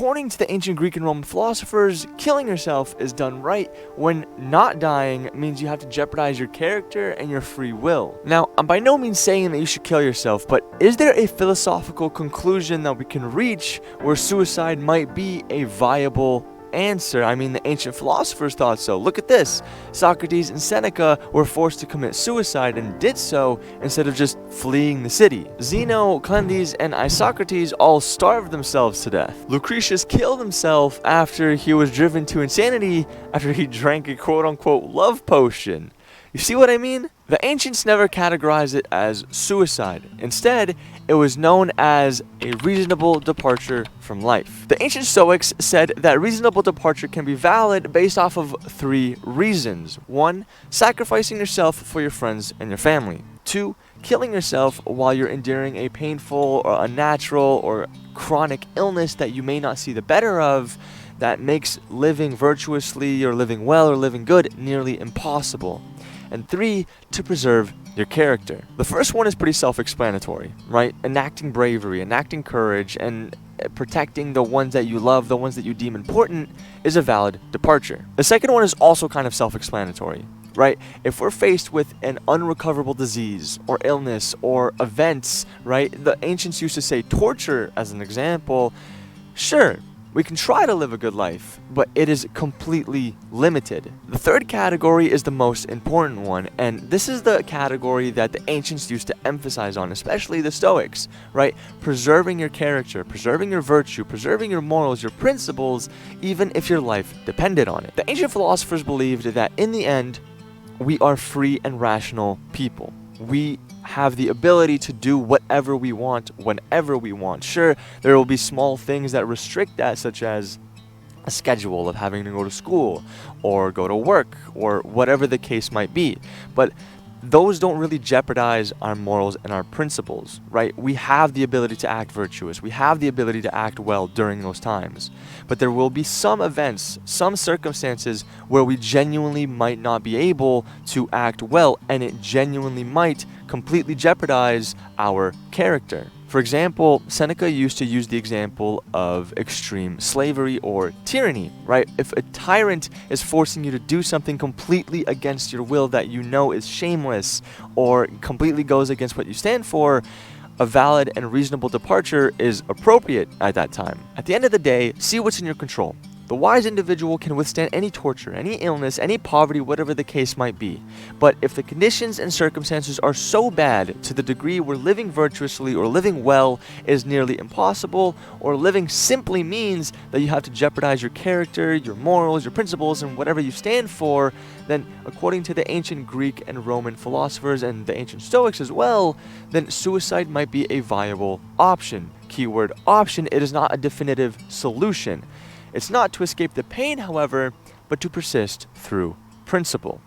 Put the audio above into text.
According to the ancient Greek and Roman philosophers, killing yourself is done right when not dying means you have to jeopardize your character and your free will. Now, I'm by no means saying that you should kill yourself, but is there a philosophical conclusion that we can reach where suicide might be a viable answer? I mean, the ancient philosophers thought so. Look at this. Socrates and Seneca were forced to commit suicide and did so instead of just fleeing the city. Zeno, Cleanthes, and Socrates all starved themselves to death. Lucretius killed himself after he was driven to insanity after he drank a quote-unquote love potion. You see what I mean? The ancients never categorized it as suicide. Instead, it was known as a reasonable departure from life. The ancient Stoics said that reasonable departure can be valid based off of 3 reasons. 1, sacrificing yourself for your friends and your family. 2, killing yourself while you're enduring a painful or unnatural or chronic illness that you may not see the better of, that makes living virtuously or living well or living good nearly impossible. And 3, to preserve your character. The first one is pretty self-explanatory, right? Enacting bravery, enacting courage, and protecting the ones that you love, the ones that you deem important, is a valid departure. The second one is also kind of self-explanatory, right? If we're faced with an unrecoverable disease or illness or events, right? The ancients used to say torture as an example. Sure, we can try to live a good life, but it is completely limited. The third category is the most important one, and this is the category that the ancients used to emphasize on, especially the Stoics, right? Preserving your character, preserving your virtue, preserving your morals, your principles, even if your life depended on it. The ancient philosophers believed that in the end, we are free and rational people. We have the ability to do whatever we want, whenever we want. Sure, there will be small things that restrict that, such as a schedule of having to go to school or go to work or whatever the case might be. But those don't really jeopardize our morals and our principles, right? We have the ability to act virtuous. We have the ability to act well during those times. But there will be some events, some circumstances where we genuinely might not be able to act well, and it genuinely might completely jeopardize our character. For example, Seneca used to use the example of extreme slavery or tyranny, right? If a tyrant is forcing you to do something completely against your will that you know is shameless or completely goes against what you stand for, a valid and reasonable departure is appropriate at that time. At the end of the day, see what's in your control. The wise individual can withstand any torture, any illness, any poverty, whatever the case might be. But if the conditions and circumstances are so bad to the degree where living virtuously or living well is nearly impossible, or living simply means that you have to jeopardize your character, your morals, your principles, and whatever you stand for, then according to the ancient Greek and Roman philosophers and the ancient Stoics as well, then suicide might be a viable option. Keyword option, it is not a definitive solution. It's not to escape the pain, however, but to persist through principle.